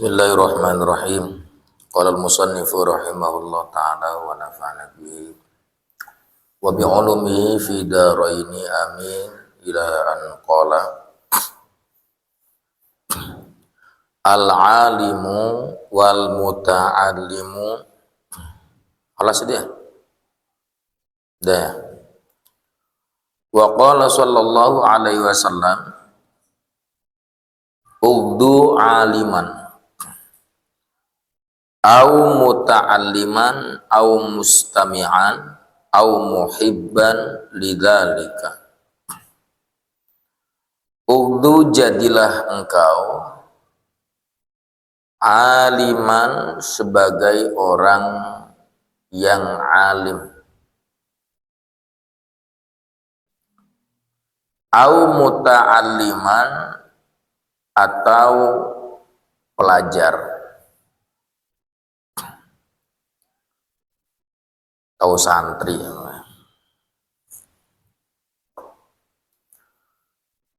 Bismillahirrahmanirrahim. Qala al-musannifu rahimahullah ta'ala wa nafa'ana bihi wa bi'ulumihi fi daraini amin ila an qala al-alimu wal muta'allimu. Alas dia. Dah. Wa qala sallallahu alaihi wasallam ugdu aliman au muta'alliman au mustami'an au muhibban lidzalika. Ugdu, jadilah engkau aliman, sebagai orang yang alim, au muta'alliman, atau pelajar atau santri,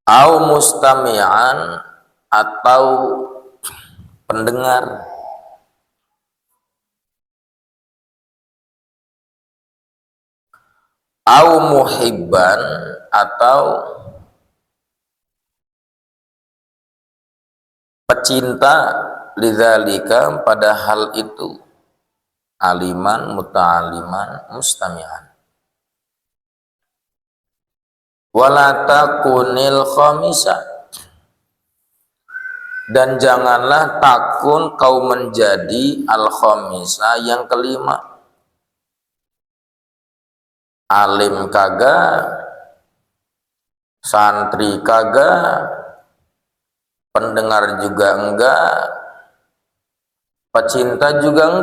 au mustami'an, atau pendengar, au muhibban, atau pecinta, lidzalika, pada hal itu, aliman, muta'aliman, mustami'an. Wala takunil khamisa, dan janganlah takun kau menjadi al-khamisa, yang kelima. Alim kagak, santri kagak, pendengar juga enggak, pecinta juga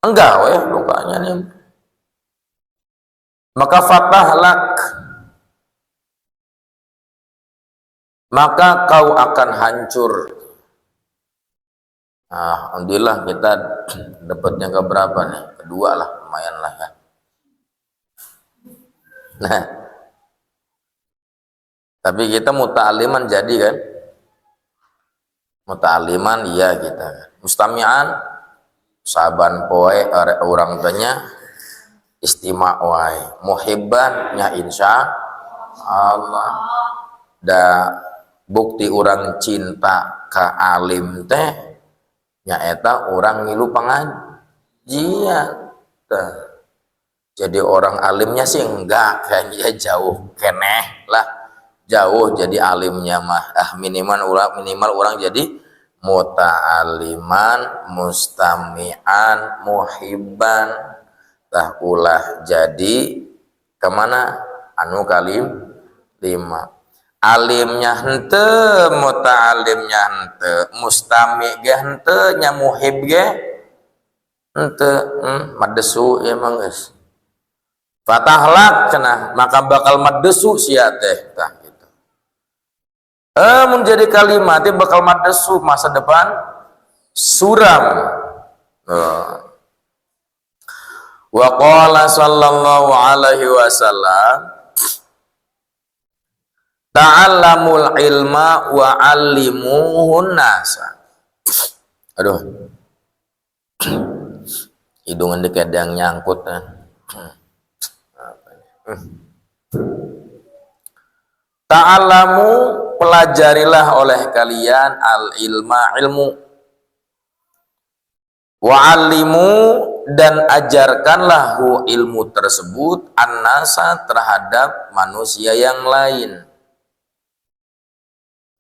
enggak weh lukanya nih. Maka fatahlak, maka kau akan hancur. Nah, alhamdulillah kita dapatnya ke berapa nih? Kedua lah, lumayan lah ya. Nah, tapi kita muta'aliman jadi kan? Muta'aliman iya kita kan. Mustami'an, saban poe orang tanya istimak wae. Muhibban nya insya Allah. Da bukti orang cinta ka alim teh nyaeta orang ngilu pengajian. Jadi orang alimnya sih enggak, kayaknya jauh keneh lah, jauh jadi alimnya mah. Minimal orang jadi muta'aliman, mustami'an, muhibban, tah ulah jadi kemana anu kalim 5. Alimnya hente, muta'alimnya hente, mustami' ge hente, nya muhib ge hente. Madesu ya mah geus. Fatahlak cenah, maka bakal madesu sia teh tah gitu. Menjadi kalimatnya bakal madesu, masa depan suram. Wa qala sallallahu alaihi wasallam ta'allamul ilma wa 'allimuhun nasa. Aduh, hidungan deket yang nyangkut. Ta'allamu, pelajarilah oleh kalian al ilma, ilmu, wa 'allimu, dan ajarkanlah hu, ilmu tersebut, an-nasa, terhadap manusia yang lain.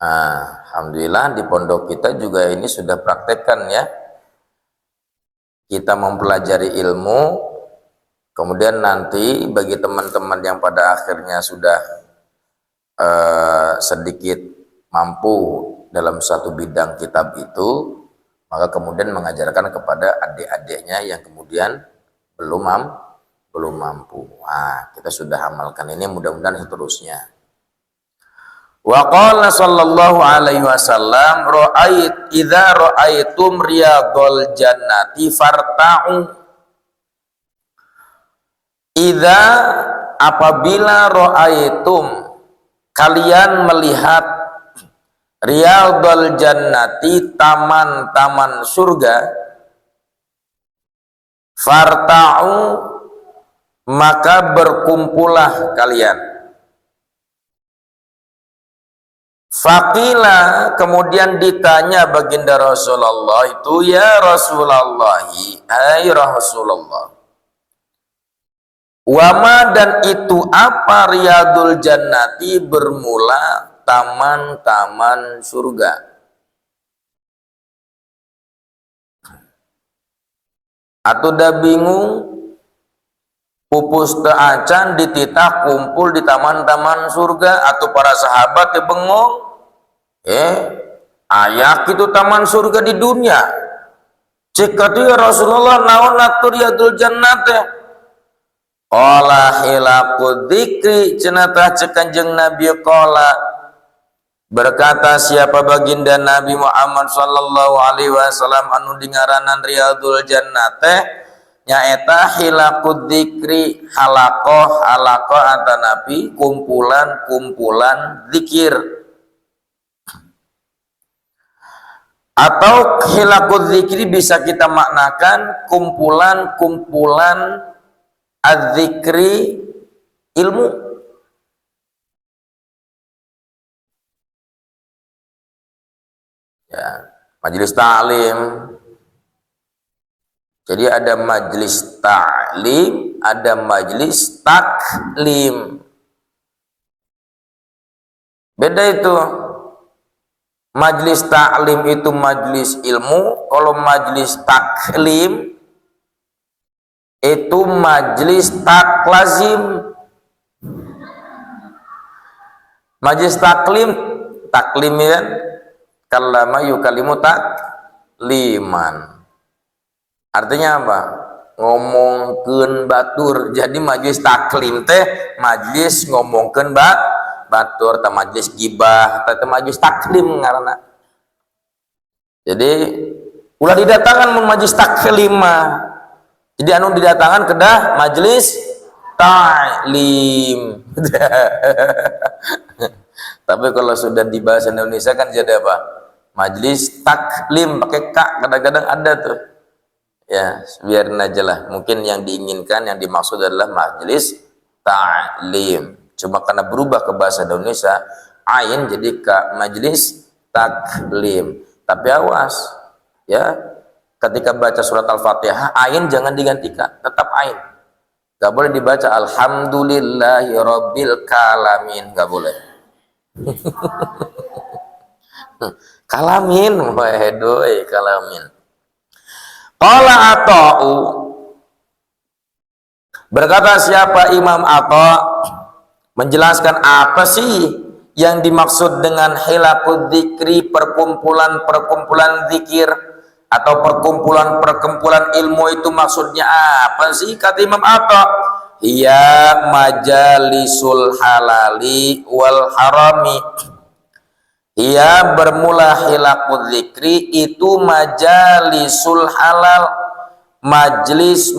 Alhamdulillah di pondok kita juga ini sudah praktekkan ya. Kita mempelajari ilmu, kemudian nanti bagi teman-teman yang pada akhirnya sudah sedikit mampu dalam satu bidang kitab itu, maka kemudian mengajarkan kepada adik-adiknya yang kemudian belum mampu. Kita sudah amalkan ini, mudah-mudahan seterusnya. Wa qala sallallahu alaihi wasallam idza ra'aitum riyadul jannati farta'u. Idza, apabila ra'aitum, kalian melihat riyadul jannati, taman-taman surga, farta'u, maka berkumpullah kalian. Faqila, kemudian ditanya baginda Rasulullah itu, ya Rasulullah, hai Rasulullah, wama, dan itu apa riyadul jannati, bermula taman-taman surga. Atau dah bingung, pupus teu acan dititah kumpul di taman-taman surga, atau para sahabat teu bengong, ayak itu taman surga di dunia. Cek atuh ya Rasulullah, naon atuh riyadul jannati? Qala hilaqud dzikri, cenatah cek Kanjeng Nabi qala, berkata siapa baginda Nabi Muhammad sallallahu alaihi wasallam anu dingaranan riyadul jannate nyaeta hilaqud dzikri, halaqah atanapi kumpulan zikir, atau hilaqud dzikri bisa kita maknakan kumpulan az-zikri, ilmu. Ya, majelis ta'lim. Jadi ada majelis ta'lim, ada majelis taklim. Beda itu. Majelis ta'lim itu majelis ilmu, kalau majelis taklim itu majelis taklazim. Majelis taklim kan kallama yukalimu takliman, artinya apa? Ngomongkeun batur. Jadi majelis taklim teh majelis ngomongkeun batur, teh majelis gibah, teh majelis taklim ngaranna. Jadi ulah didatangan mun majelis taklim mah. Jadi anu didatangan kedah majelis ta'lim. Tapi kalau sudah di bahasa Indonesia kan jadi apa? Majelis taklim pakai kak, kadang-kadang ada tuh. Ya, biarin aja lah. Mungkin yang diinginkan, yang dimaksud adalah majelis ta'lim. Cuma karena berubah ke bahasa Indonesia, ain jadi ka majelis taklim. Tapi awas, ya. Ketika baca surat Al-Fatihah, ain jangan digantikan, tetap ain. Gak boleh dibaca alhamdulillahi rabbil kalamin, gak boleh. Kalamin, waduh, kalamin. Qala Ata'u, berkata siapa Imam Atha, menjelaskan apa sih yang dimaksud dengan hilaqud dzikri, perkumpulan zikir, atau perkumpulan ilmu itu maksudnya apa sih? Kata Imam Atha, hiya majalisul halali wal harami. Hiya, bermula hilaqud dzikri itu majalisul halal, majlis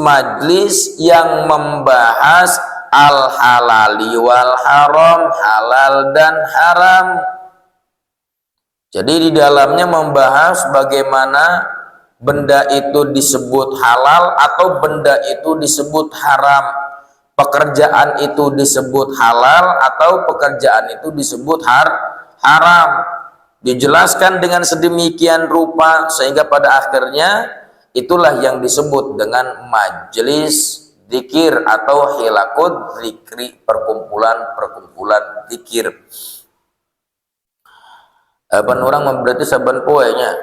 yang membahas al halali wal haram, halal dan haram. Jadi di dalamnya membahas bagaimana benda itu disebut halal atau benda itu disebut haram, pekerjaan itu disebut halal atau pekerjaan itu disebut haram. Dijelaskan dengan sedemikian rupa sehingga pada akhirnya itulah yang disebut dengan majelis zikir atau hilaqud zikri, perkumpulan zikir. Aban orang berarti saban poenya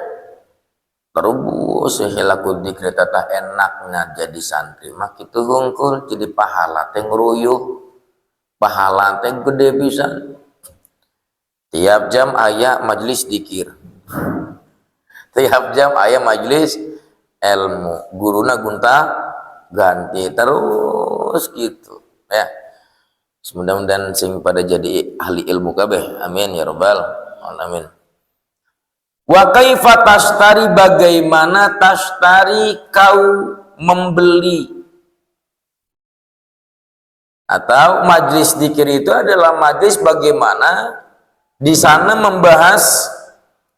terubus hilaqud zikri tata enaknya jadi santri mah kitu hungkul, jadi pahala teh ngruyuh, pahala teh gede pisan. Tiap jam aya majelis zikir, tiap jam aya majelis ilmu, guruna gunta ganti terus gitu ya. Mudah-mudahan sing pada jadi ahli ilmu kabeh, amin ya rabbal alamin. Wa kaifa tashtari, bagaimana tashtari kau membeli, atau majlis zikir itu adalah majlis bagaimana di sana membahas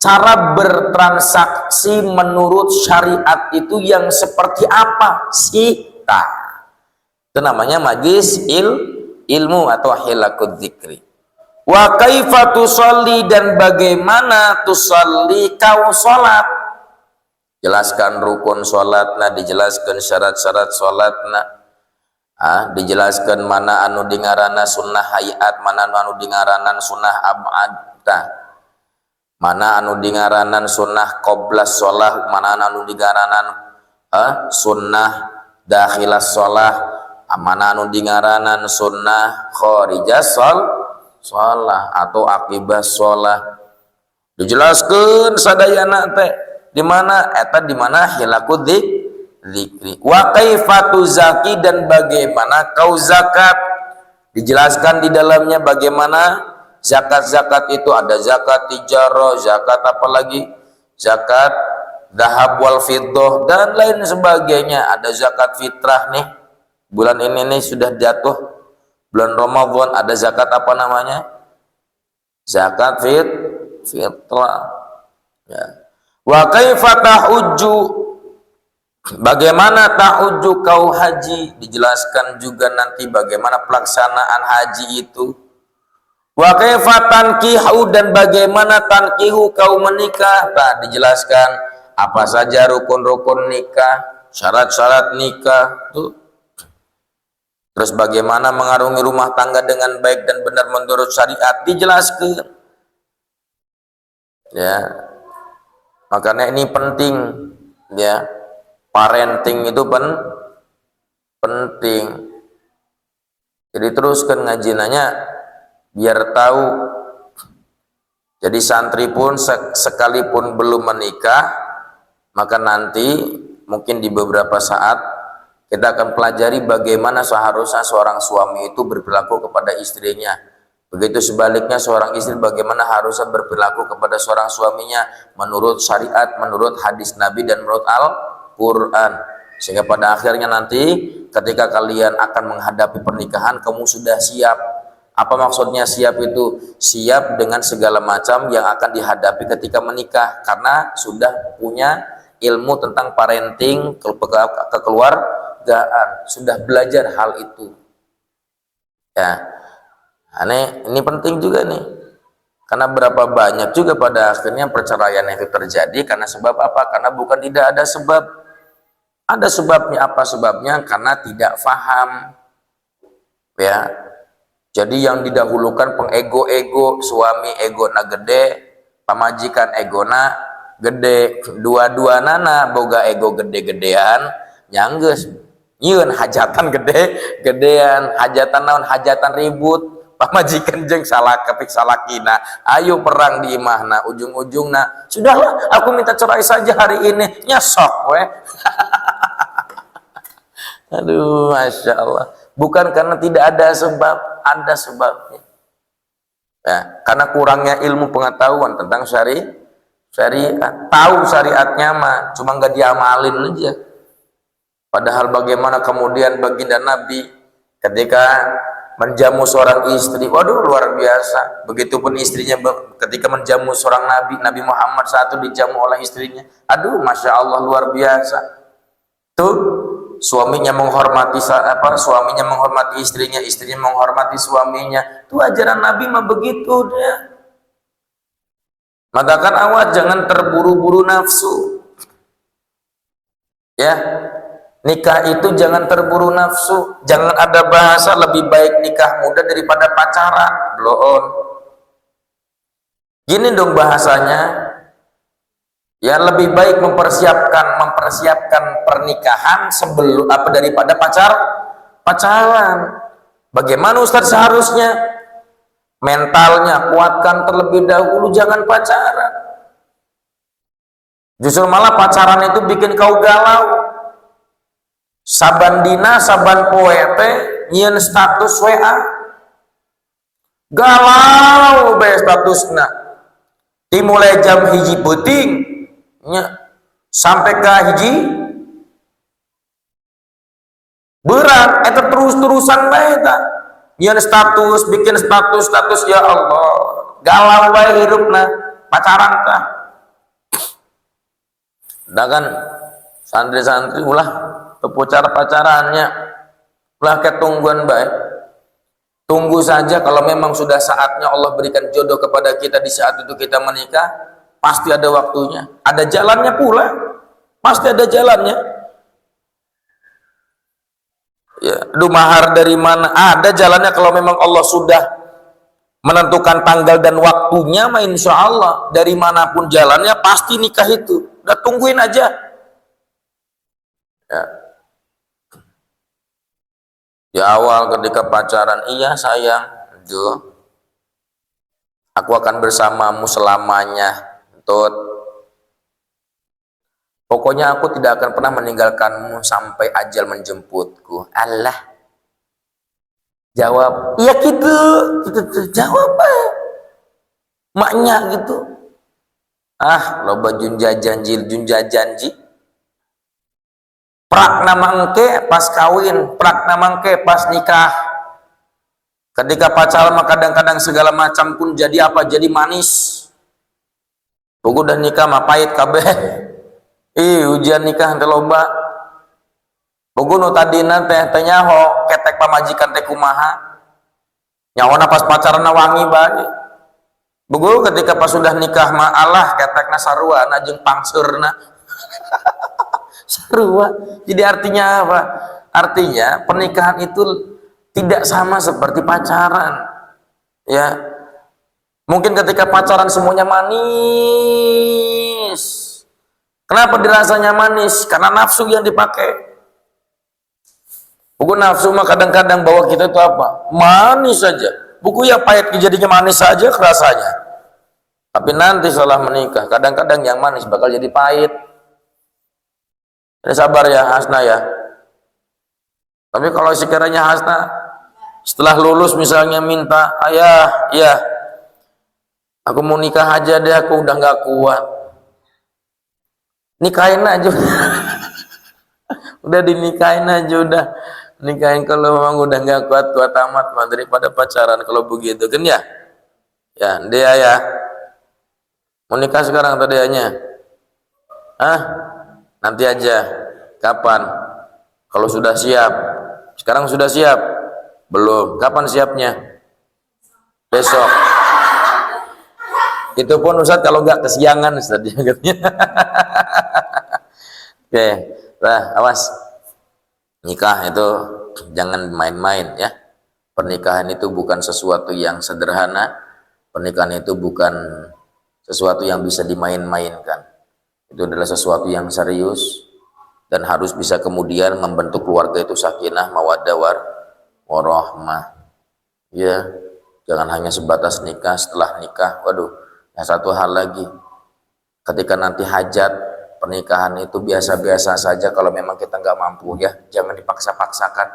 cara bertransaksi menurut syariat itu yang seperti apa sih? Itu namanya majlis ilmu atau hilaqud dzikri. Wa kaifa tusalli, dan bagaimana tusalli kau salat. Jelaskan rukun salatna, dijelaskan syarat-syarat salatna. Dijelaskan mana anu dingarana sunnah hayat, mana anu dingaranan sunnah abad, mana anu dingaranan sunnah qoblas sholah, mana anu dingaranan sunnah dakhilas sholah, mana anu dingaranan sunnah kharijas sholah atau akibas sholah. Dijelaskan sadayana teh di mana eta, di mana hilaqud dzikri. Wa kaifatu zaki, dan bagaimana kau zakat. Dijelaskan di dalamnya bagaimana zakat-zakat itu, ada zakat tijarah, zakat apalagi, zakat dahab wal fiddah dan lain sebagainya. Ada zakat fitrah nih, bulan ini nih sudah jatuh bulan Ramadan, ada zakat apa namanya, zakat fitrah ya. Wa kaifa tahujju, bagaimana tahujju kau haji. Dijelaskan juga nanti bagaimana pelaksanaan haji itu. Wa kaifa tankihu, dan bagaimana tankihu kau menikah. Dijelaskan apa saja rukun-rukun nikah, syarat-syarat nikah tuh. Terus bagaimana mengarungi rumah tangga dengan baik dan benar menurut syariat, dijelaskan ya. Makanya ini penting ya, parenting itu penting. Jadi teruskan ngaji nanya biar tahu. Jadi santri pun sekalipun belum menikah, maka nanti mungkin di beberapa saat kita akan pelajari bagaimana seharusnya seorang suami itu berperilaku kepada istrinya. Begitu sebaliknya seorang istri bagaimana harusnya berperilaku kepada seorang suaminya menurut syariat, menurut hadis Nabi dan menurut Al-Quran. Sehingga pada akhirnya nanti ketika kalian akan menghadapi pernikahan, kamu sudah siap. Apa maksudnya siap itu? Siap dengan segala macam yang akan dihadapi ketika menikah, karena sudah punya ilmu tentang parenting, kekeluargaan, sudah belajar hal itu ya. Ini penting juga nih, karena berapa banyak juga pada akhirnya perceraian itu terjadi karena sebab apa? Karena bukan tidak ada sebab, ada sebabnya. Apa sebabnya? Karena tidak faham ya. Jadi yang didahulukan pengego-ego, suami egona gede, pamajikan egona gede, dua-dua nana boga ego gede-gedean, nyanggeus nyieun hajatan gede-gedean, hajatan naon, hajatan ribut, pamajikan jeung salakepik salakina, ayo perang di imahna, ujung-ujungna sudahlah aku minta cerai saja hari ini, nyesok we. Aduh, masya Allah. Bukan karena tidak ada sebab, ada sebabnya ya, karena kurangnya ilmu pengetahuan tentang syariat. Tahu syariatnya mah cuma nggak diamalin aja. Padahal bagaimana kemudian baginda Nabi ketika menjamu seorang istri, waduh luar biasa. Begitupun istrinya ketika menjamu seorang Nabi, Nabi Muhammad saat itu dijamu oleh istrinya, aduh masya Allah luar biasa. Tuh suaminya menghormati suaminya menghormati istrinya, istrinya menghormati suaminya. Itu ajaran Nabi mah begitu dia. Maka awas jangan terburu-buru nafsu ya. Nikah itu jangan terburu nafsu. Jangan ada bahasa lebih baik nikah muda daripada pacaran. Blow on. Gini dong bahasanya. Ya lebih baik mempersiapkan pernikahan sebelum daripada pacaran. Bagaimana Ustaz seharusnya? Mentalnya kuatkan terlebih dahulu, jangan pacaran. Justru malah pacaran itu bikin kau galau. Saban dina saban poete nyieun status WA, galau be statusna. Dimulai jam hiji peuting sampai ke hiji berat eta terus-terusan bae eta. Nyieun status, bikin status ya Allah. Galau bae hirupna pacaran tah. Nah kan santri-santri ulah cara pacarannya ulah ketungguan baik. Tunggu saja kalau memang sudah saatnya Allah berikan jodoh kepada kita, di saat itu kita menikah, pasti ada waktunya, ada jalannya pula, pasti ada jalannya. Ya, aduh mahar dari mana? Ada jalannya kalau memang Allah sudah menentukan tanggal dan waktunya, mah insya Allah dari manapun jalannya pasti nikah itu. Udah tungguin aja. Ya. Di awal ketika pacaran, iya sayang, Jo, aku akan bersamamu selamanya, Tut. Pokoknya aku tidak akan pernah meninggalkanmu sampai ajal menjemputku. Allah. Jawab, iya gitu, jawab maknya gitu. Ah, loba junja janji. Prak nama engke pas kawin, prak nama engke pas nikah. Ketika pacaran mah kadang-kadang segala macam pun jadi apa? Jadi manis. Buku dan nikah mah pahit kabeh. Ujian nikah teh loba. Buku nu tadina teh nyaho ketek pamajikan teh kumaha. Nyawana pas pacaran wangi bae. Buku ketika pas sudah nikah mah Allah ketekna sarua jeung pangseurna. Sarua. Jadi artinya apa? Artinya pernikahan itu tidak sama seperti pacaran. Ya. Mungkin ketika pacaran semuanya manis. Kenapa dirasanya manis? Karena nafsu yang dipakai. Buku nafsu mah kadang-kadang bawa kita itu apa? Manis saja. Buku ya pahit jadinya manis saja kerasanya. Tapi nanti setelah menikah, kadang-kadang yang manis bakal jadi pahit. Sabar ya Hasna ya. Tapi kalau sekiranya Hasna setelah lulus misalnya minta, ayah, iya, aku mau nikah aja deh, aku udah nggak kuat. Nikahin aja. Udah dinikahin aja udah. Nikahin kalau memang udah nggak kuat amat mah daripada pacaran kalau begitu kan ya. Ya, dia ya. Mau nikah sekarang tadi hanya. Nanti aja. Kapan? Kalau sudah siap. Sekarang sudah siap? Belum. Kapan siapnya? Besok. Itu pun Ustaz kalau nggak kesiangan Ustaz katanya. Oke. Nah, awas. Nikah itu jangan main-main ya. Pernikahan itu bukan sesuatu yang sederhana. Pernikahan itu bukan sesuatu yang bisa dimain-mainkan. Itu adalah sesuatu yang serius dan harus bisa kemudian membentuk keluarga itu sakinah, mawaddah, warahmah. Ya, jangan hanya sebatas nikah. Setelah nikah, waduh, ya satu hal lagi. Ketika nanti hajat pernikahan itu biasa-biasa saja kalau memang kita nggak mampu ya, jangan dipaksa-paksakan.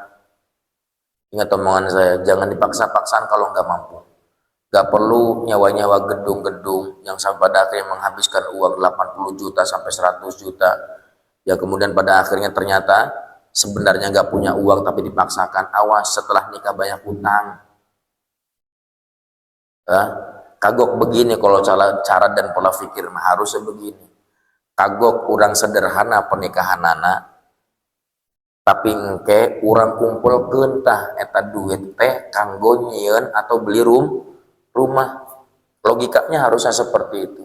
Ingat omongan saya, jangan dipaksa-paksakan kalau nggak mampu. Gak perlu nyawa-nyawa gedung-gedung yang sampai pada akhirnya menghabiskan uang 80 juta sampai 100 juta. Ya kemudian pada akhirnya ternyata sebenarnya gak punya uang tapi dipaksakan. Awas setelah nikah banyak utang. Kagok begini kalau cara dan pola pikir harusnya begini. Kagok kurang sederhana pernikahan anak. Tapi engke urang kumpul kentah eta duit teh kanggo nyieun atau beli rumah. Logikanya harusnya seperti itu.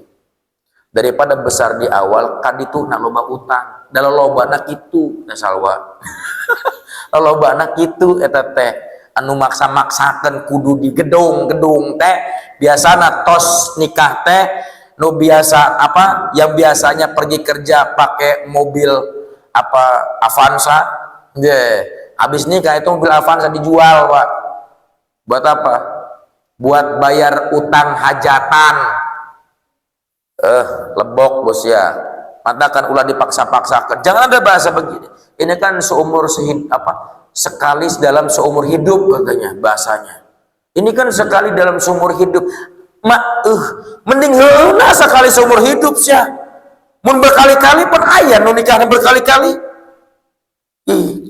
Daripada besar di awal kaditu nak loba utang. Da lolobana kitu teh salwa. Lolobana kitu eta teh anu maksa-maksakeun kudu di gedung teh biasana tos nikah teh nu biasa apa yang biasanya pergi kerja pakai mobil apa Avanza habis nikah itu mobil Avanza dijual Pak. Buat apa? Buat bayar utang hajatan. Lebok bos ya. Matakan ulah dipaksa-paksakan. Jangan ada bahasa begini. Ini kan sekali dalam seumur hidup katanya bahasanya. Ini kan sekali dalam seumur hidup. Mending heuna sekali seumur hidup sia. Mun berkali-kali pun aya nu nikah berkali-kali.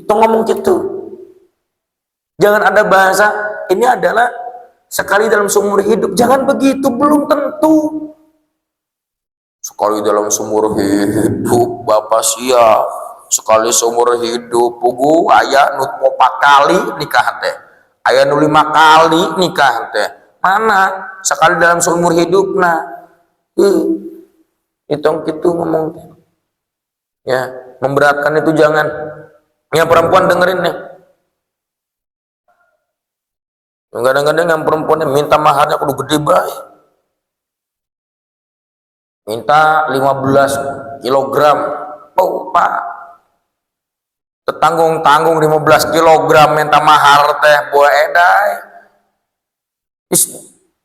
Tong ngomong gitu. Jangan ada bahasa ini adalah sekali dalam seumur hidup. Jangan begitu, belum tentu. sekali dalam seumur hidup bapak sia, sekali seumur hidup pugu aya nu 4 kali nikah teh, aya nu 5 kali nikah teh, mana sekali dalam seumur hidup. Nah hitung gitu ngomong ya, memberatkan itu jangan. Ya perempuan dengerin nih, kadang-kadang yang perempuan minta maharnya kudu gede baik, minta 15 kilogram. Oh pak, tetanggung-tanggung 15 kilogram minta mahar teh buah edai.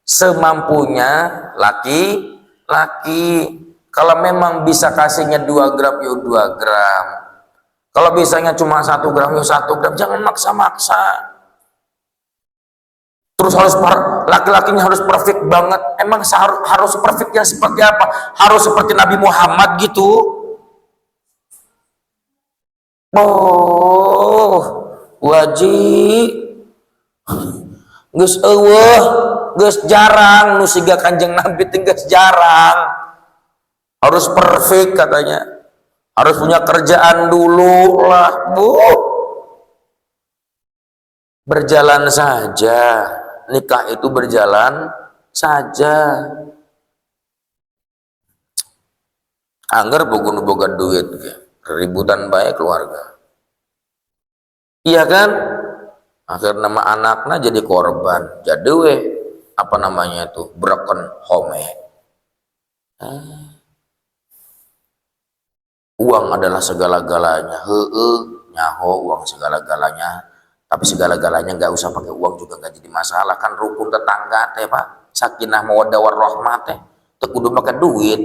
Semampunya laki-laki, kalau memang bisa kasihnya 2 gram ya 2 gram, kalau bisanya cuma 1 gram ya 1 gram, jangan maksa-maksa. Terus harus laki-lakinya harus perfect banget. Emang harus perfectnya seperti apa? Harus seperti Nabi Muhammad gitu? Oh, wajib. Geus eueuh, geus jarang nu siga Kanjeng Nabi teh geus jarang. Harus perfect katanya. Harus punya kerjaan dulu lah, Bu. Berjalan saja. Nikah itu berjalan saja. Angger boga duit ributan baik keluarga. Iya kan? Akhir nama anaknya jadi korban. Jadi apa namanya itu? Broken home. Uang adalah segala-galanya. Nyaho uang segala-galanya. Tapi segala-galanya nggak usah pakai uang juga nggak jadi masalah, kan rukun tetangga teh pak, sakinah mawaddah warahmah teh teu kudu pakai duit.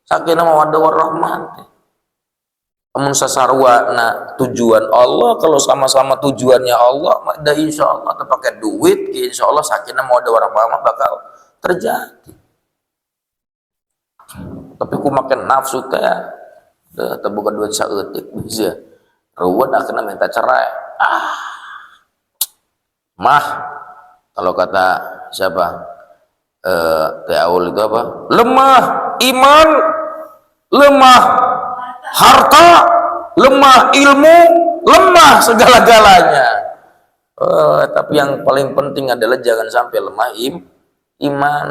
Sakinah mawaddah warahmah teh amun sasarwana tujuan Allah, kalau sama-sama tujuannya Allah da insyaallah teu pakai duit, insyaallah sakinah mawaddah warahmah bakal terjadi. Tapi ku makan nafsu teh teu boga duit saeutik bisa ruwet akhirnya minta cerai. Mah kalau kata siapa Teh Aul itu apa, lemah iman, lemah harta, lemah ilmu, lemah segala-galanya. Tapi yang paling penting adalah jangan sampai lemah iman.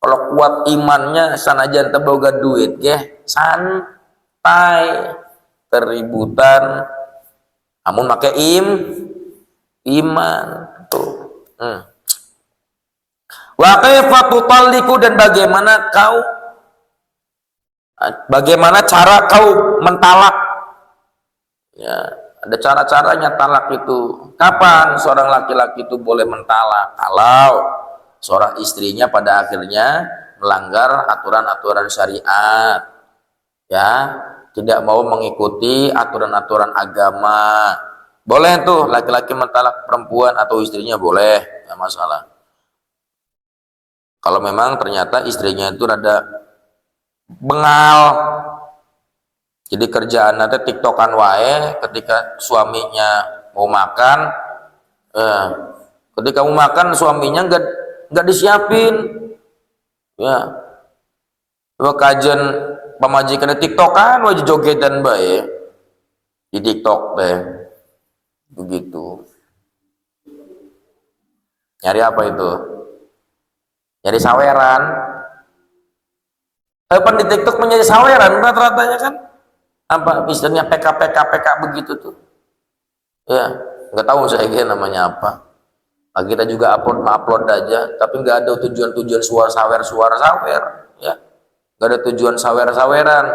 Kalau kuat imannya sanajan teu boga duit ge santai, keributan amun make iman tuh. Wa kaifa tutalliqu, dan bagaimana cara kau mentalak ya, ada cara-caranya talak itu. Kapan seorang laki-laki itu boleh mentalak? Kalau seorang istrinya pada akhirnya melanggar aturan-aturan syariat ya, tidak mau mengikuti aturan-aturan agama, boleh tuh laki-laki mentalak perempuan atau istrinya, boleh, nggak masalah. Kalau memang ternyata istrinya itu rada bengal, jadi kerjaan nanti tiktokan wae ketika suaminya mau makan, ketika mau makan suaminya nggak disiapin ya, kajian pemajikan di tiktokan wajib jogetan bae di tiktok teh begitu. Nyari apa itu? Nyari saweran. Pan di tiktok menjadi saweran rata-ratanya kan apa istilahnya, PK begitu tuh ya, nggak tahu saya namanya apa. Kita juga upload aja, tapi nggak ada tujuan suara sawer ya, nggak ada tujuan saweran.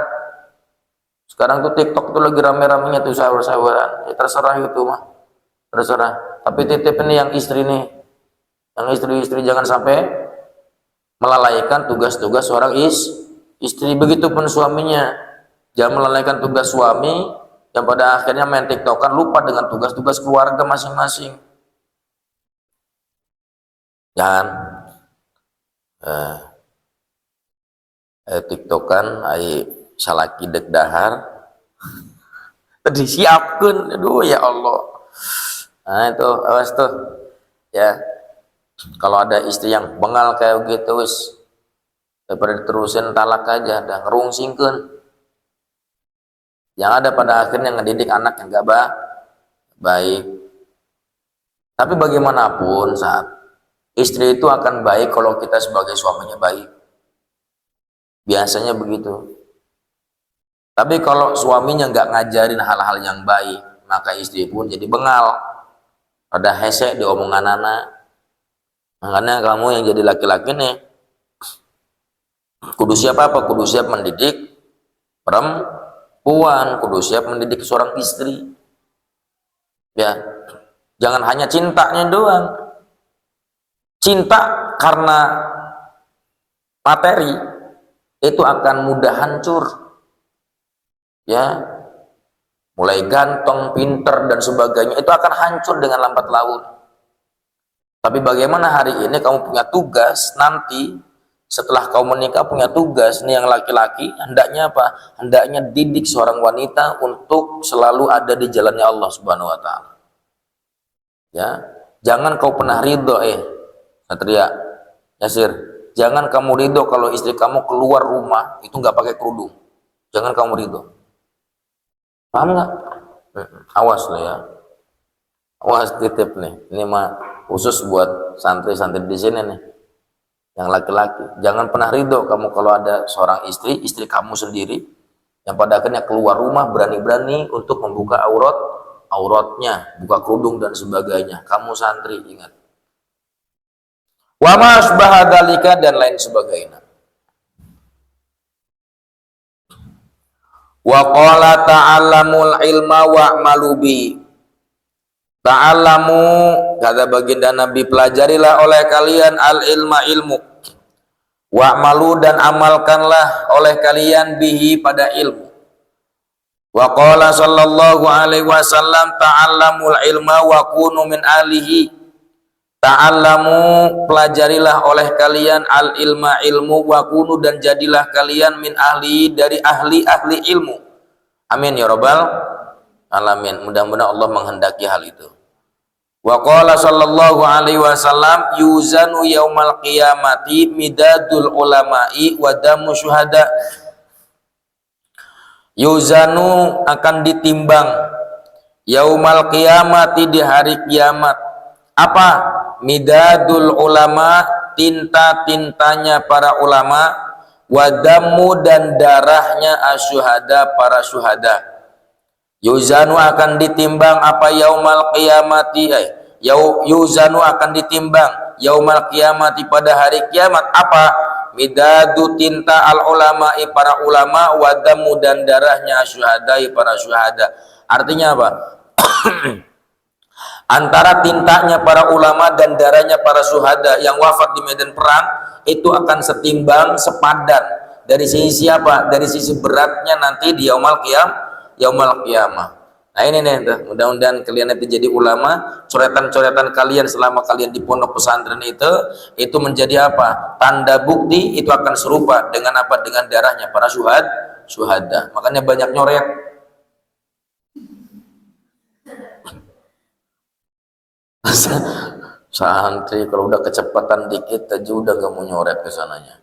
Sekarang tuh TikTok tuh lagi rame-ramenya tuh saweran, ya terserah itu mah, terserah. Tapi titip ini yang istri nih, yang istri jangan sampai melalaikan tugas-tugas seorang istri, begitupun suaminya jangan melalaikan tugas suami yang pada akhirnya main TikTokan, lupa dengan tugas-tugas keluarga masing-masing. Jangan TikTokan salaki dek dahar disiapkan, aduh ya Allah. Nah itu awas tuh ya, kalau ada istri yang bengal kayak gitu wis daripada diterusin talak aja dan ngerungsingkeun. Yang ada pada akhirnya ngedidik anak yang gak baik. Tapi bagaimanapun saat istri itu akan baik kalau kita sebagai suaminya baik. Biasanya begitu. Tapi kalau suaminya nggak ngajarin hal-hal yang baik, maka istri pun jadi bengal. Ada hesek di omongan anak. Makanya kamu yang jadi laki-laki nih, kudu siap apa? Kudu siap mendidik perempuan, kudu siap mendidik seorang istri. Ya, jangan hanya cintanya doang. Cinta karena materi itu akan mudah hancur. Ya, mulai ganteng, pinter dan sebagainya itu akan hancur dengan lambat laun. Tapi bagaimana hari ini kamu punya tugas, nanti setelah kamu menikah punya tugas nih yang laki-laki, hendaknya apa? Hendaknya didik seorang wanita untuk selalu ada di jalannya Allah Subhanahu wa taala. Ya, jangan kau pernah ridho Satria, Yasir, jangan kamu ridho kalau istri kamu keluar rumah itu nggak pakai kerudung. Jangan kamu ridho. Paham nggak? Awas lo ya. Awas, titip nih. Ini mah khusus buat santri-santri di sini nih. Yang laki-laki. Jangan pernah ridho kamu kalau ada seorang istri kamu sendiri yang pada akhirnya keluar rumah berani-berani untuk membuka auratnya, buka kerudung dan sebagainya. Kamu santri ingat. Wa ma asbaha dzalika dan lain sebagainya. Wa qala ta'allamul ilma wa'malu bi. Ta'allamu, kata baginda Nabi, pelajarilah oleh kalian al ilma ilmu. Wa'malu dan amalkanlah oleh kalian bihi pada ilmu. Wa qala sallallahu alaihi wasallam ta'allamul ilma wa kunu min alihi. Ta'allamu, pelajarilah oleh kalian al ilma ilmu wa kunu dan jadilah kalian min ahli dari ahli ilmu. Amin ya rabbal alamin. Mudah-mudahan Allah menghendaki hal itu. Wa qala sallallahu alaihi wasallam yuzanu yaumal qiyamati midadul ulama'i wa damu syuhada. Yuzanu akan ditimbang yaumal qiyamati di hari kiamat. Apa? Midadul ulama, tinta-tintanya para ulama, wadamu dan darahnya asyuhada, para syuhada. Yuzanu akan ditimbang apa yaumal qiyamati, yuzanu akan ditimbang yaumal qiyamati pada hari kiamat apa? Midadu tinta al ulama'i para ulama, wadamu dan darahnya asyuhadai para syuhada. Artinya apa? Antara tintanya para ulama dan darahnya para syuhada yang wafat di medan perang itu akan setimbang, sepadan. Dari sisi siapa? Dari sisi beratnya nanti di yaumul qiyamah. Nah ini nih, mudah-mudahan kalian nanti jadi ulama. Coretan-coretan kalian selama kalian di pondok pesantren itu menjadi apa? Tanda bukti itu akan serupa dengan apa? Dengan darahnya para syuhada. Makanya banyak nyoret. Santri kalau udah kecepatan dikit aja udah gak mau nyoret ke sananya.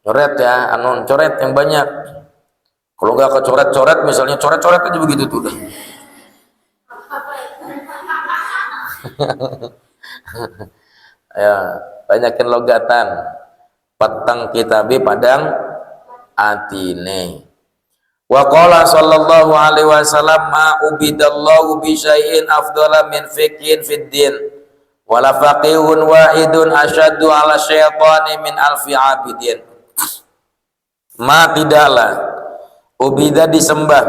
Nyoret ya, coret yang banyak. Kalau nggak kecoret-coret, misalnya coret-coret aja begitu tuh. Ya, banyakin logatan. Petang kitabi padang atine. Wa qala sallallahu alaihi wasallam ma ubidallahu bi syai'in afdhala min fiqhin fid din wala faqihun wahidun asyaddu ala syaitani min alfi abidin. Ma tidaklah ubida disembah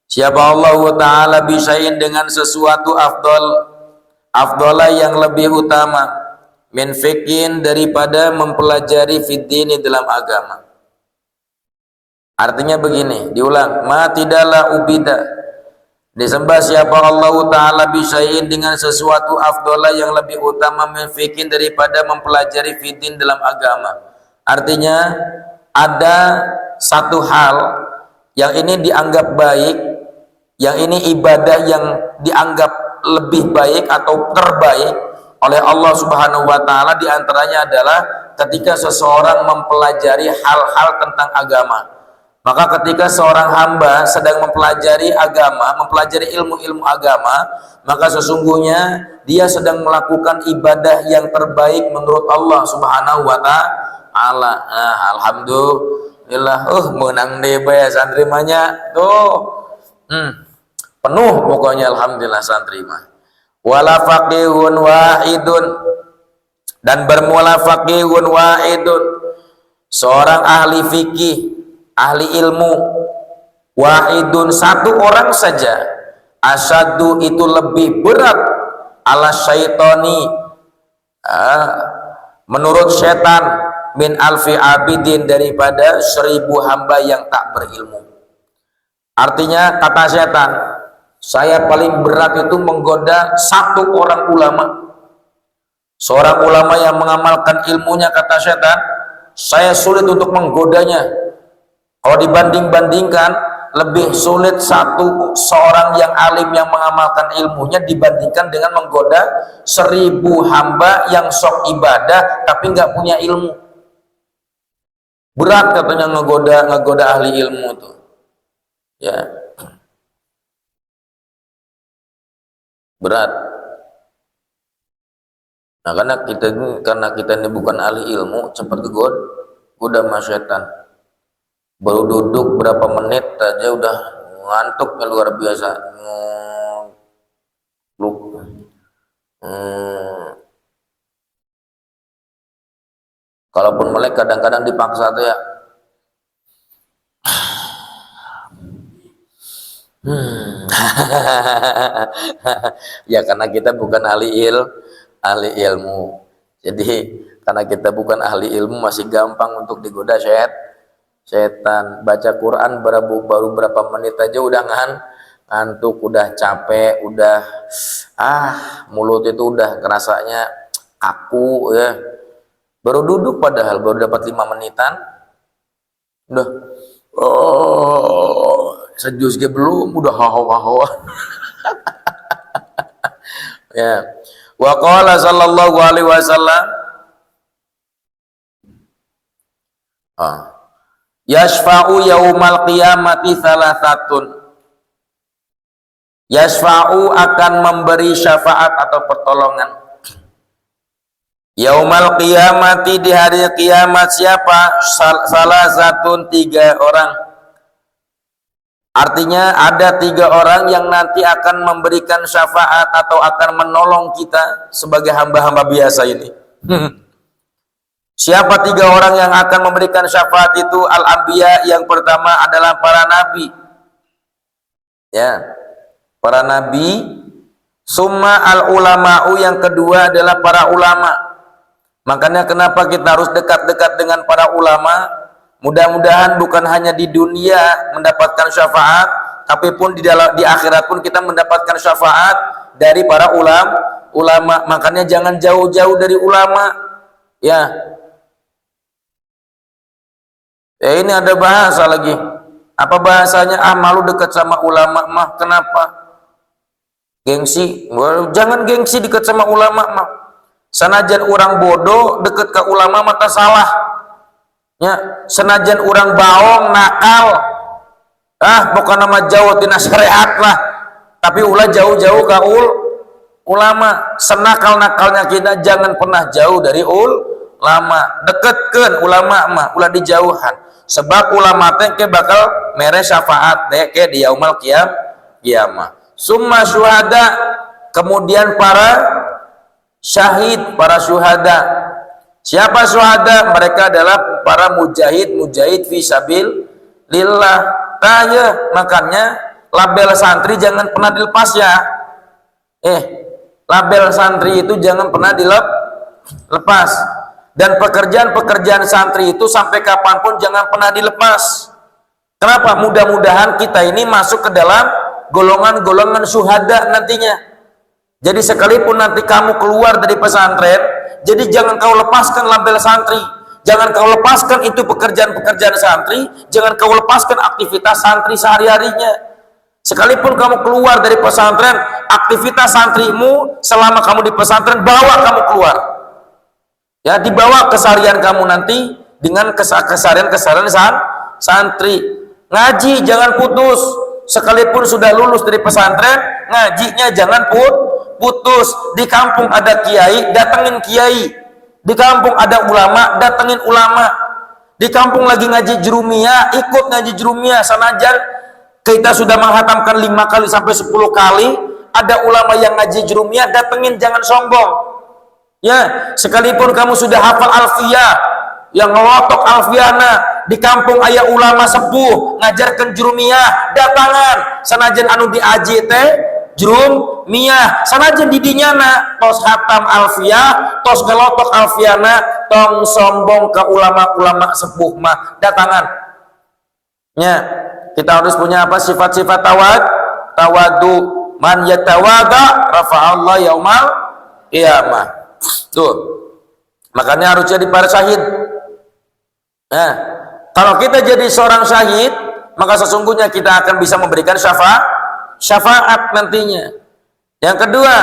siapa Allah Ta'ala bi syai'in dengan sesuatu afdhala yang lebih utama min fiqhin daripada mempelajari fid din dalam agama. Artinya begini, diulang, ma tidaklah ubida disembah siapa Allah Ta'ala bisyai'in dengan sesuatu afdola yang lebih utama memfikin daripada mempelajari fitin dalam agama. Artinya ada satu hal yang ini dianggap baik, yang ini ibadah yang dianggap lebih baik atau terbaik oleh Allah Subhanahu wa Ta'ala, diantaranya adalah ketika seseorang mempelajari hal-hal tentang agama. Maka ketika seorang hamba sedang mempelajari agama, mempelajari ilmu-ilmu agama, maka sesungguhnya dia sedang melakukan ibadah yang terbaik menurut Allah Subhanahu wa taala. Alhamdulillah, menang deh ya santri mahnya tuh. Penuh pokoknya alhamdulillah santri mah. Wala faqihun wahidun, dan bermula faqihun wahidun, seorang ahli fikih, ahli ilmu, wahidun, satu orang saja, asyaddu, itu lebih berat, ala syaitani, menurut setan, min alfi abidin, daripada 1000 hamba yang tak berilmu. Artinya kata setan, saya paling berat itu menggoda satu orang ulama, seorang ulama yang mengamalkan ilmunya, kata setan, saya sulit untuk menggodanya. Kalau dibanding-bandingkan, lebih sulit seorang yang alim yang mengamalkan ilmunya dibandingkan dengan menggoda 1000 hamba yang sok ibadah tapi nggak punya ilmu. Berat katanya ngegoda ahli ilmu tuh. Ya, berat. Nah, karena kita ini bukan ahli ilmu, cepat kegoda sama setan. Baru duduk berapa menit aja udah ngantuknya luar biasa. Kalaupun melek kadang-kadang dipaksa tuh ya. Ya karena kita bukan ahli ilmu. Jadi karena kita bukan ahli ilmu, masih gampang untuk digoda setan. Baca Quran baru berapa menit aja udah ngantuk, udah capek, udah mulut itu udah rasanya kaku ya. Baru duduk padahal baru dapat 5 menitan udah sejus ge belum udah hahaha. Ya. Wa qala sallallahu alaihi wasallam, yashfa'u yaumal qiyamati salasatun. Yashfa'u, akan memberi syafaat atau pertolongan. Yaumal qiyamati, di hari kiamat, siapa? Salasatun, 3 orang. Artinya ada 3 orang yang nanti akan memberikan syafaat atau akan menolong kita sebagai hamba-hamba biasa ini. Siapa 3 orang yang akan memberikan syafaat itu? Al-Anbiya, yang pertama adalah para nabi. Ya, para nabi. Summa al-ulama'u, yang kedua adalah para ulama. Makanya kenapa kita harus dekat-dekat dengan para ulama? Mudah-mudahan bukan hanya di dunia mendapatkan syafaat, tapi pun di akhirat pun kita mendapatkan syafaat dari para ulama. Makanya jangan jauh-jauh dari ulama. Ya. Ini ada bahasa lagi. Apa bahasanya? Malu dekat sama ulama mah. Kenapa? Gengsi. Jangan gengsi dekat sama ulama mah. Sanajan orang bodoh dekat ke ulama mata salah. Ya, senajan orang baong nakal, bukan nama jauh tina syariat lah, tapi ulah jauh-jauh ke ulama. Senakal-nakalnya kita jangan pernah jauh dari ulama. Deketkeun ulama mah ulah dijauhan, sebab ulama teh ke bakal mere syafaat teh ke di yaumul qiyamah. Summa syuhada, kemudian para syahid, para syuhada. Siapa syuhada? Mereka adalah para mujahid fi sabilillah. Makanya label santri jangan pernah dilepas ya. Label santri itu jangan pernah dilepas. Dan pekerjaan santri itu sampai kapanpun jangan pernah dilepas. Kenapa? Mudah-mudahan kita ini masuk ke dalam golongan-golongan syuhada nantinya. Jadi sekalipun nanti kamu keluar dari pesantren, jadi jangan kau lepaskan label santri, jangan kau lepaskan itu pekerjaan-pekerjaan santri, jangan kau lepaskan aktivitas santri sehari-harinya. Sekalipun kamu keluar dari pesantren, aktivitas santrimu selama kamu di pesantren bawa kamu keluar. Ya, dibawa keseharian kamu nanti dengan keseharian santri. Ngaji jangan putus. Sekalipun sudah lulus dari pesantren, ngajinya jangan putus. Di kampung ada kiai, datengin kiai. Di kampung ada ulama, datengin ulama. Di kampung lagi ngaji jurumiyah, ikut ngaji jurumiyah. Sanajan kita sudah menghatamkan 5 kali sampai 10 kali, ada ulama yang ngaji jurumiyah, datengin, jangan sombong. Ya, sekalipun kamu sudah hafal alfiyah, yang ngelotok alfiana, di kampung ayah ulama sepuh ngajarkan jurumiyah, datangan. Sanajan anu diaji teh jurumiyah, sanajan didinyana tos hatam alfiyah, tos ngelotok alfiana, tong sombong ke ulama-ulama sepuh mah, datangan. Ya, kita harus punya apa? Sifat-sifat tawadu. Man yatawada rafa'allah yaumal qiyamah. Tuh, makanya harus jadi para syahid. Nah, kalau kita jadi seorang syahid, maka sesungguhnya kita akan bisa memberikan syafaat nantinya. Yang kedua,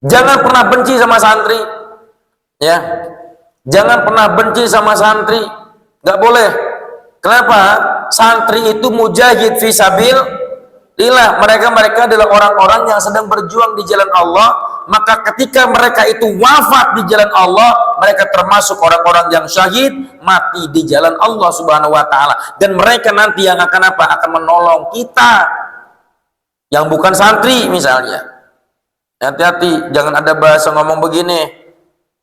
jangan pernah benci sama santri. Ya, jangan pernah benci sama santri. Nggak boleh. Kenapa? Santri itu mujahid fisabilillah. Mereka adalah orang-orang yang sedang berjuang di jalan Allah. Maka ketika mereka itu wafat di jalan Allah, mereka termasuk orang-orang yang syahid, mati di jalan Allah Subhanahu wa taala. Dan mereka nanti yang akan apa? Akan menolong kita yang bukan santri misalnya. Hati-hati, jangan ada bahasa ngomong begini.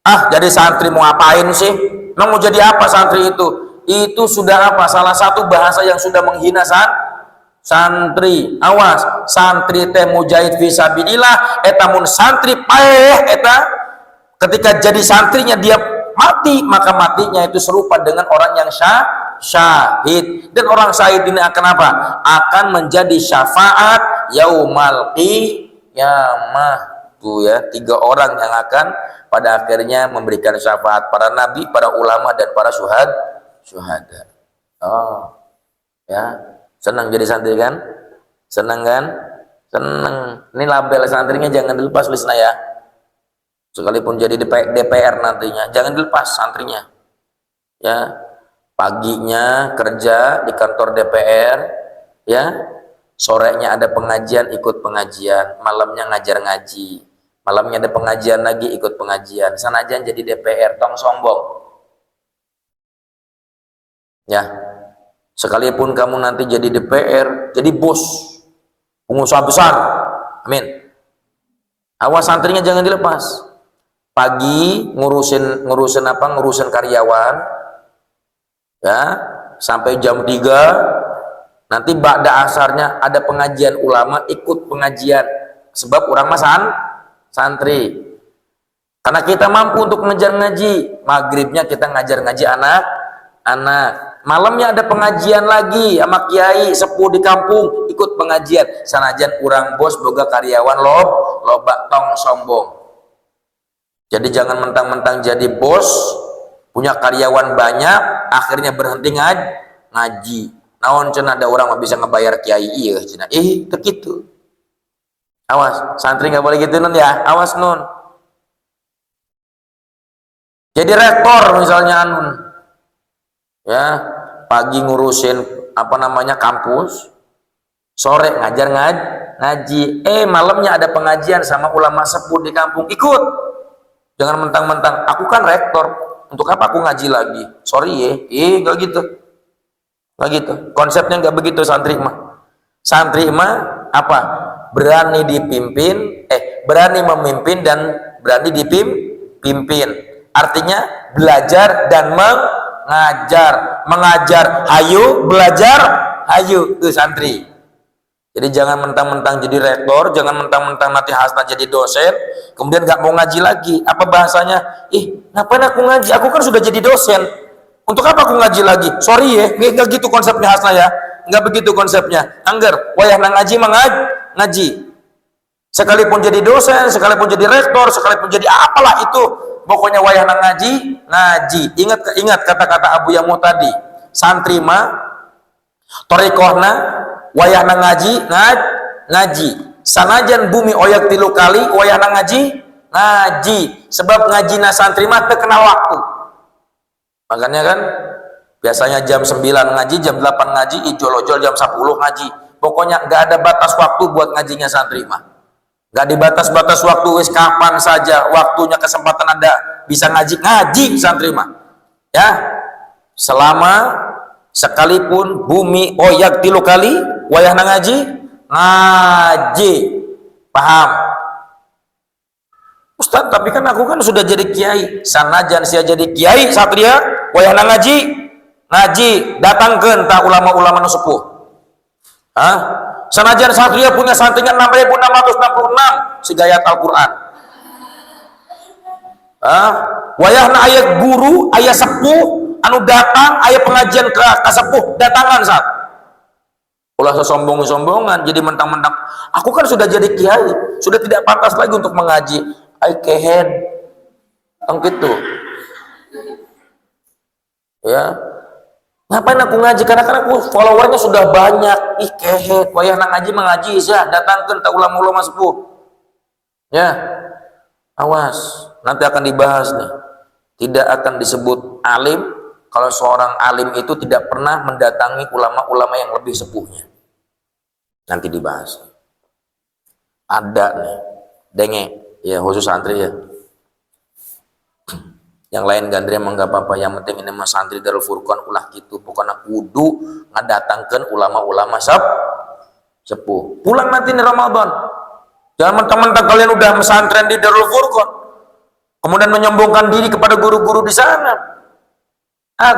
Ah, jadi santri mau ngapain sih? Mau jadi apa santri itu? Itu sudah apa? Salah satu bahasa yang sudah menghina santri. Awas, santri teh mujahid fisabilillah, eta mun santri paeh eta ketika jadi santrinya dia mati, maka matinya itu serupa dengan orang yang syahid. Dan orang syahid ini akan apa? Akan menjadi syafaat yaumal qiyamah. Tuh ya, 3 orang yang akan pada akhirnya memberikan syafaat, para nabi, para ulama, dan para syuhada. Oh ya, senang jadi santri kan? Senang kan? Senang. Ini label santrinya jangan dilepas lisna ya. Sekalipun jadi DPR nantinya, jangan dilepas santrinya. Ya, paginya kerja di kantor DPR, ya. Sorenya ada pengajian, ikut pengajian. Malamnya ngajar ngaji. Malamnya ada pengajian lagi, ikut pengajian. Sanajan jadi DPR, tong sombong. Ya. Sekalipun kamu nanti jadi DPR, jadi bos, pengusaha besar, amin. Awas santrinya jangan dilepas. Pagi ngurusin apa? Ngurusin karyawan, ya, sampai jam 3. Nanti ba'da asarnya ada pengajian ulama, ikut pengajian. Sebab orang masan santri. Karena kita mampu untuk mengajar ngaji. Maghribnya kita ngajar ngaji anak-anak. Malamnya ada pengajian lagi sama kiai sepuh di kampung, ikut pengajian. Sanajan urang bos boga karyawan loba tong sombong. Jadi jangan mentang-mentang jadi bos, punya karyawan banyak, akhirnya berhenti ngaji. Naon cenah ada orang mah bisa ngebayar kiai ieu cenah. Teu kitu. Awas, santri nggak boleh gitu nun ya. Awas nun. Jadi rektor misalnya anun. Ya, pagi ngurusin apa namanya kampus, sore ngajar ngaji, malamnya ada pengajian sama ulama sepuh di kampung, ikut. Jangan mentang-mentang aku kan rektor, untuk apa aku ngaji lagi? Sorry ya, nggak gitu, nggak gitu. Konsepnya nggak begitu santri mah. Santri mah apa? Berani dipimpin, berani memimpin dan berani dipimpin. Artinya belajar dan mengajar, hayu, belajar, hayu, itu santri. Jadi jangan mentang-mentang jadi rektor, jangan mentang-mentang nanti hasna jadi dosen, kemudian nggak mau ngaji lagi. Apa bahasanya? Ngapain aku ngaji? Aku kan sudah jadi dosen. Untuk apa aku ngaji lagi? Sorry ya, nggak gitu konsepnya hasna ya. Nggak begitu konsepnya. Angger, wayah nang ngaji ngaji. Sekalipun jadi dosen, sekalipun jadi rektor, sekalipun jadi apalah itu, pokoknya wayah nang ngaji. Ingat kata-kata Abu Yamuh tadi. Santri mah torikohna wayah nang ngaji. Sanajan bumi oyak 3 kali wayah nang ngaji. ngaji, sebab ngaji na santri mah teu kenal waktu. Makanya kan biasanya jam 9 ngaji, jam 8 ngaji, ijol-ojol jam 10 ngaji. Pokoknya nggak ada batas waktu buat ngajinya santri mah. Nggak dibatas-batas waktu, wis kapan saja waktunya, kesempatan ada bisa ngaji santri mah. Ya, selama sekalipun bumi oyak 3 kali wayahna ngaji, paham? Ustaz, tapi kan aku kan sudah jadi kiai. Sanajan sia jadi kiai satria wayahna ngaji datangkeun ta ulama-ulama nu sepuh. Sanajan satria punya santrinya 6.666 sigayat Al-Qur'an. Wayahna aya guru, aya sepuh anu datang, aya pengajian ke sepuh, datangan saat. Ulah sombong-sombongan jadi mentang-mentang aku kan sudah jadi kiai, sudah tidak pantas lagi untuk mengaji. Ai kehead. Tong kitu. Ya. Ngapain aku ngaji? Karena aku followernya sudah banyak. Ih kehead, wayahna ngaji mengaji ya, datangkeun ta ulama-ulama sepuh. Ya. Awas, nanti akan dibahas nih. Tidak akan disebut alim kalau seorang alim itu tidak pernah mendatangi ulama-ulama yang lebih sepuhnya. Nanti dibahas. Ada nih, denge, ya khusus santri ya. Yang lain gandri emang gak apa-apa, yang penting ini mas santri Darul Furqan ulah gitu. Pokoknya kudu ngadatangkeun ulama-ulama sepuh. Pulang nanti nih Ramadan. Jangan mentang-mentang kalian udah mesantren di Darul Furqan, kemudian menyombongkan diri kepada guru-guru di sana.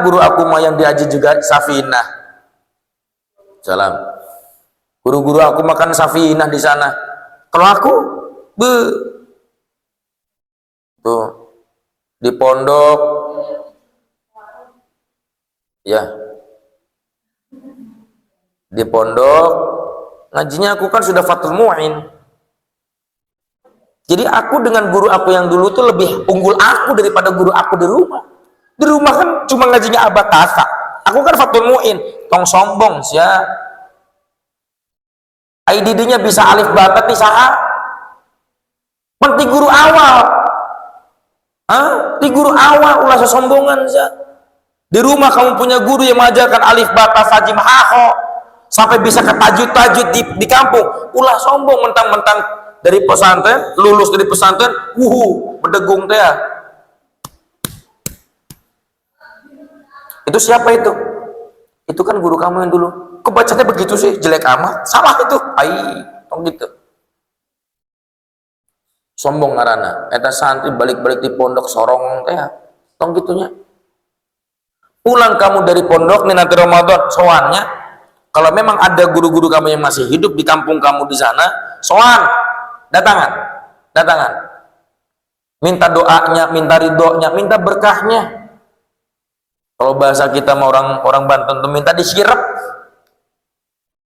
Guru aku mah yang diaji juga Safinah. Salam. Guru-guru aku makan Safinah di sana. Kalau aku, tuh di pondok, ya, di pondok ngajinya aku kan sudah Fathul Mu'in. Jadi aku dengan guru aku yang dulu tuh lebih unggul aku daripada guru aku di rumah. Di rumah kan cuma ngajinya abatasa. Aku kan Fathul Mu'in, tong sombong sia. IDD-nya bisa alif batat di saha. Penting guru awal. Di guru awal ulah sombongan sia. Di rumah kamu punya guru yang mengajarkan alif batat sajim haho sampai bisa ke tajud-tajud di kampung. Ulah sombong mentang-mentang dari pesantren, lulus dari pesantren, berdegung teh. Itu siapa itu? Itu kan guru kamu yang dulu. Kebacanya begitu sih, jelek amat. Salah itu. Tong gitu. Sombong ngarana. Eta santri balik-balik di pondok sorong teh. Tong gitunya. Pulang kamu dari pondok nih nanti Ramadan, soannya. Kalau memang ada guru-guru kamu yang masih hidup di kampung kamu di sana, soan. Datangan. Minta doanya, minta ridhonya, minta berkahnya. Kalau bahasa kita mau orang Banten tuh minta disirep,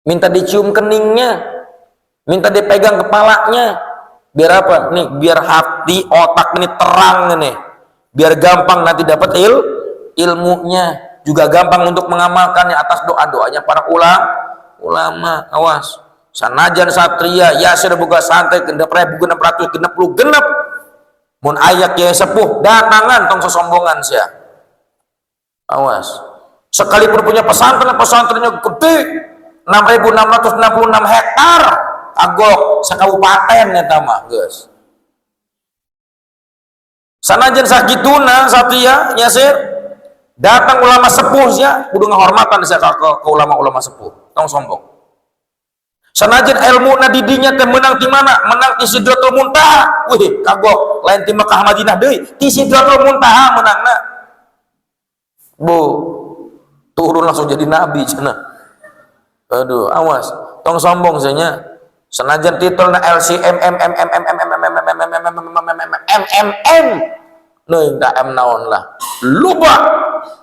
minta dicium keningnya, minta dipegang kepalanya. Biar apa? Nih, biar hati otak ini terang nih. Biar gampang nanti dapat ilmunya, juga gampang untuk mengamalkannya atas doa-doanya para ulama. Awas. Sanajan satria ya sudah buka santai genep 600 genep mun ayak ya sepuh datangan tong sesombongan sia. Awas, sekalipun punya pesantrennya gede 6.666 hektar agok sakabupaten eta mah geus. Sanajan sakituna satria nyasir datang ulama sepuh sia kudu ngahormatan sia ke ulama-ulama sepuh tong sombong. Sanajan ilmu na didinya teh menang di mana? Menang di Sidratul Muntaha. Wih, kagok lain di Mekah Madinah deui. Di Sidratul Muntaha menangna. Turun langsung jadi nabi cenah. Aduh, awas. Tong sombong nya. Sanajan titelna LCM neuing da M naon lah. Loba.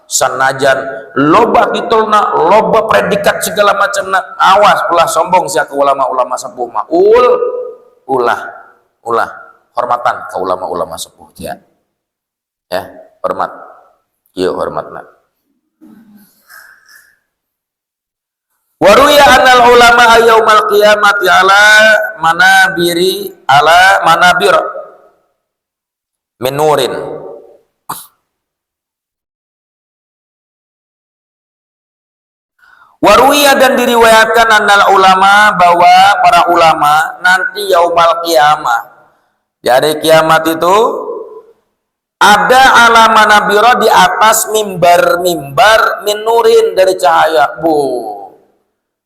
Sanajan loba titelna, loba predikat segala macamna. Awas ulah sombong sia ke ulama-ulama sepuh mah. Ulah hormatan ke ulama-ulama sepuh ya. Ya, hormat. Kieu hormatna. Waruya anal ulama yaumal qiyamati ala manabir min nurin. Waruya dan diriwayatkan annal ulama bahwa para ulama nanti yaumal qiyamah di hari kiamat itu ada alama nabira di atas mimbar min nurin dari cahaya.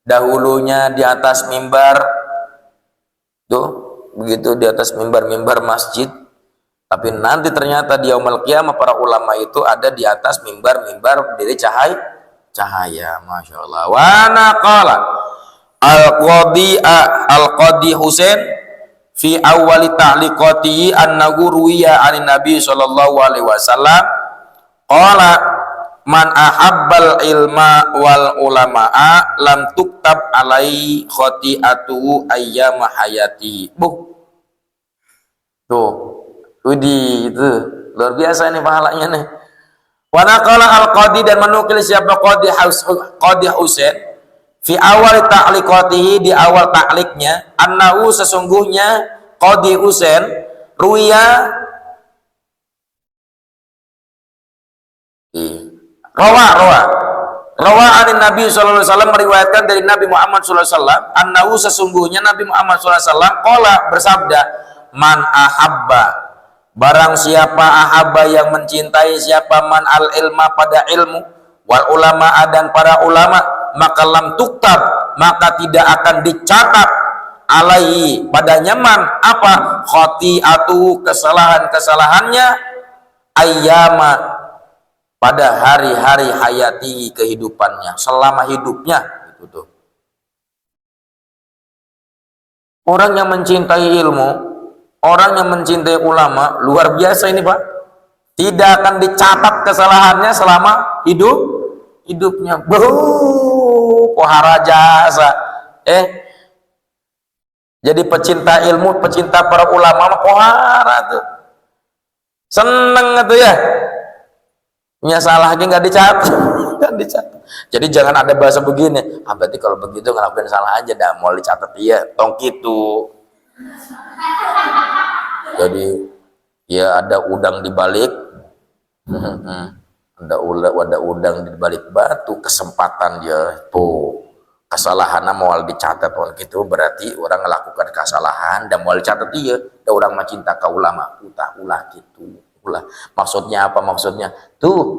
Dahulunya di atas mimbar tuh begitu di atas mimbar masjid, tapi nanti ternyata di yaumul qiyamah para ulama itu ada di atas mimbar dari cahaya. Masya Allah. Wa naqala al-qadi Husain fi awali ta'liqati annahu ruwiya anin nabi sallallahu alaihi wasallam qala man ahabbal ilma wal ulama'a lam tuktab alai khati'atuhu ayyama hayati. Tuh itu luar biasa nih pahalanya nih. Wa naqala al-qadi dan menukil siapa qadi Husain fi awal ta'liqatihi di awal ta'liqnya annahu sesungguhnya qadi Husain rawa anin Nabi sallallahu alaihi wasallam meriwayatkan dari Nabi Muhammad sallallahu alaihi wasallam annahu sesungguhnya Nabi Muhammad sallallahu alaihi wasallam qala bersabda man ahabba barang siapa ahabba yang mencintai siapa man al ilma pada ilmu wal ulama dan para ulama maka lam tuktab maka tidak akan dicatat alaihi padanya man apa khati'atu kesalahannya ayyama pada hari-hari hayati kehidupannya selama hidupnya gitu tuh. Orang yang mencintai ilmu, orang yang mencintai ulama luar biasa ini Pak, tidak akan dicatat kesalahannya selama hidupnya. Pohara jasa jadi pecinta ilmu, pecinta para ulama pohara tuh seneng tuh ya, punya salah lagi nggak dicatat. Jadi jangan ada bahasa begini, berarti kalau begitu ngelakuin salah aja dah mau dicatat dia tong gitu. Jadi ya ada udang di balik ada udang di balik batu, kesempatan dia tuh kesalahan mau dicatat gitu berarti orang melakukan kesalahan dan mau dicatat dia ada orang mencinta ka ulama ulah gitu. Maksudnya apa? Maksudnya tuh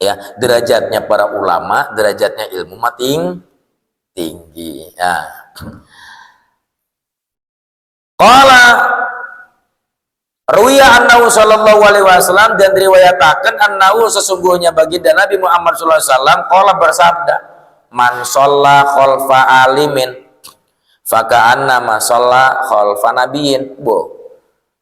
ya derajatnya para ulama, derajatnya ilmu tinggi ya. Qala ruwiya annahu sallallahu alaihi wasallam dan diriwayatakan annahu sesungguhnya baginda Nabi Muhammad sallallahu alaihi wasallam qala bersabda man shalla khalfa alimin faka'annama shalla khalfa nabiyyin.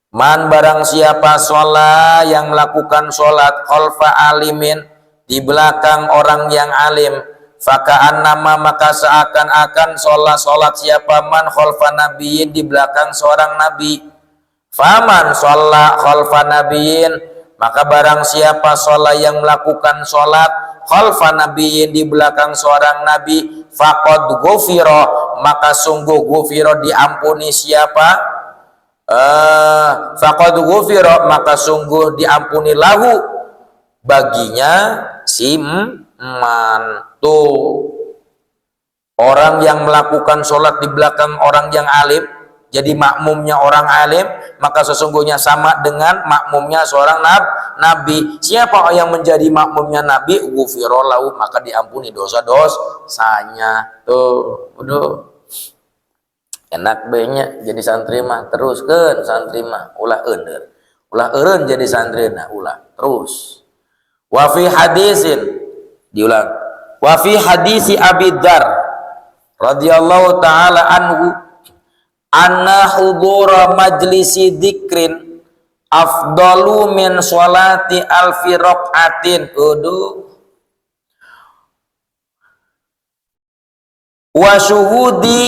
Man barang siapa sholat yang melakukan sholat khalfa alimin di belakang orang yang alim faka'annama maka seakan-akan sholat siapa man khalfa nabiyyin di belakang seorang nabi. Faman sholat khalfa nabiyyin maka barang siapa sholat yang melakukan sholat khalfa nabiyyin di belakang seorang nabi faqad ghufira maka sungguh ghufira diampuni siapa faqad ghufira maka sungguh diampuni lahu baginya tuh orang yang melakukan sholat di belakang orang yang alim jadi makmumnya orang alim maka sesungguhnya sama dengan makmumnya seorang nabi. Siapa yang menjadi makmumnya nabi ghufira lahu maka diampuni dosa-dosanya tuh. Enak banyak jadi santri mah teruskan santri mah ulah eureun jadi santri nah ulah terus. Wa fi hadisin diulang wa fi hadisi Abi Dzar radhiyallahu taala anhu anna hudura majlisi dzikrin afdalu min sholati alfi raqatin wa syuhudi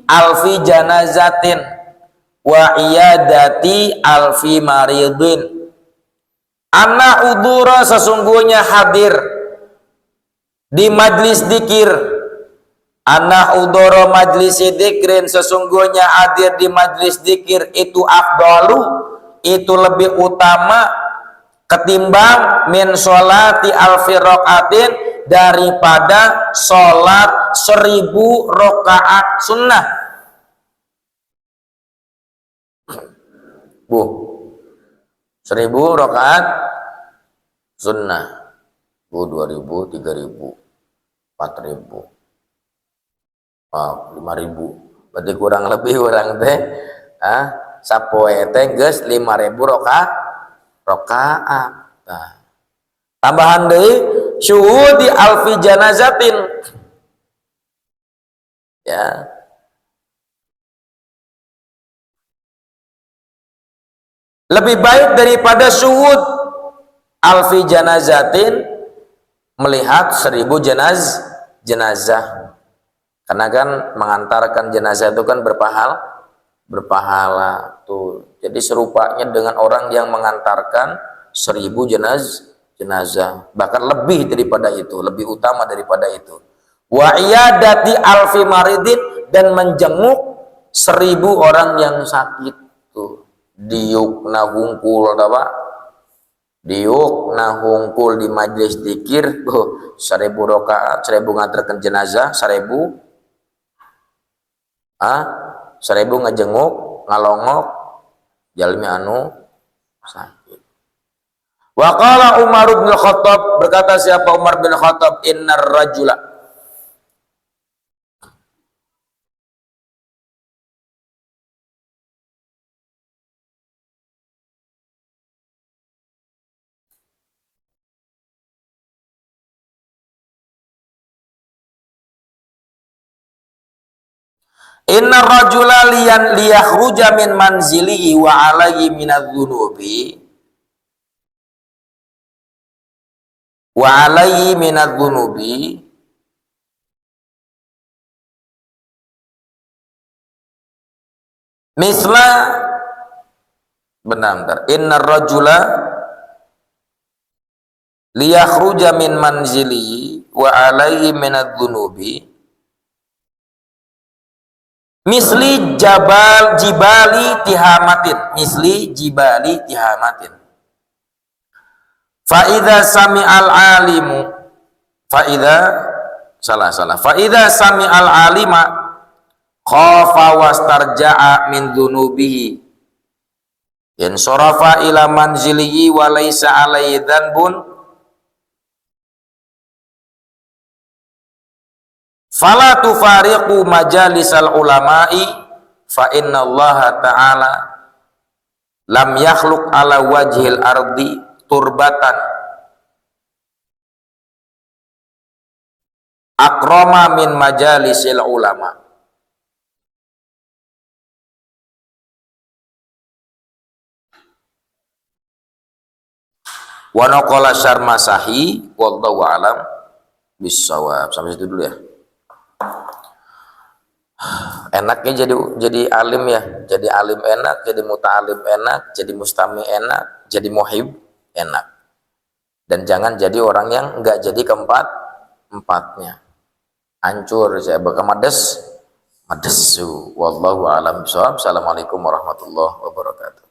alfi janazatin wa iyadati alfi maridin. Anna udura sesungguhnya hadir di majlis dzikir. Anna udura majlis dzikrin sesungguhnya hadir di majlis dzikir itu afdalu itu lebih utama ketimbang min sholati alfi rokaatin, daripada sholat 1000 rakaat sunnah. Bu, 1000 rakaat sunnah. Bu, 2000, 3000, 4000, 5000. Berarti kurang lebih orang teh sapoe teh geus 5000 rakaat. Nah, tambahan deui syuhudi alfi janazatin. Ya. Lebih baik daripada syuhud alfi janazatin, melihat 1000 jenazah. Karena kan mengantarkan jenazah itu kan berpahala tuh. Jadi serupanya dengan orang yang mengantarkan 1000 jenazah, bahkan lebih daripada itu, lebih utama daripada itu. Wa iyadati alfi maridin, dan menjenguk 1000 orang yang sakit tuh. Diuk nahungkul apa? Diuk nahungkul di majelis dzikir tuh 1000 rakaat, 1000 ngantarkan jenazah, 1000 ngejenguk ngalongok jalmi anu sakit. Wa qala Umar bin Khattab, berkata siapa Umar bin Khattab, innar rajula, inna rajula liyakhruja min manzilihi wa alaihi minadz-dzunubi misla, benar, inna rajula liyakhruja min manzilihi wa alaihi minadz-dzunubi misli jibali tihamatin, misli jibali tihamatin. Fa idza sami'al alimu, fa idza sami'al alima khafa wastarja'a min dzunubihi in sarafa ila manzilihi wa laisa alaihi dzanbun fala tufariqu majalisal ulama'i fa inna Allah ta'ala lam yakhluq ala wajhil ardi turbatan akrama min majalisil ulama. Wa naqala syarmasahi wallahu alam bisawab. Sampai situ dulu ya. Enaknya jadi alim ya, jadi alim enak, jadi muta'alim enak, jadi mustami enak, jadi muhib enak. Dan jangan jadi orang yang enggak jadi keempat-empatnya. Hancur saya bakal madesu. Wallahu a'lam bishawab. Assalamualaikum warahmatullahi wabarakatuh.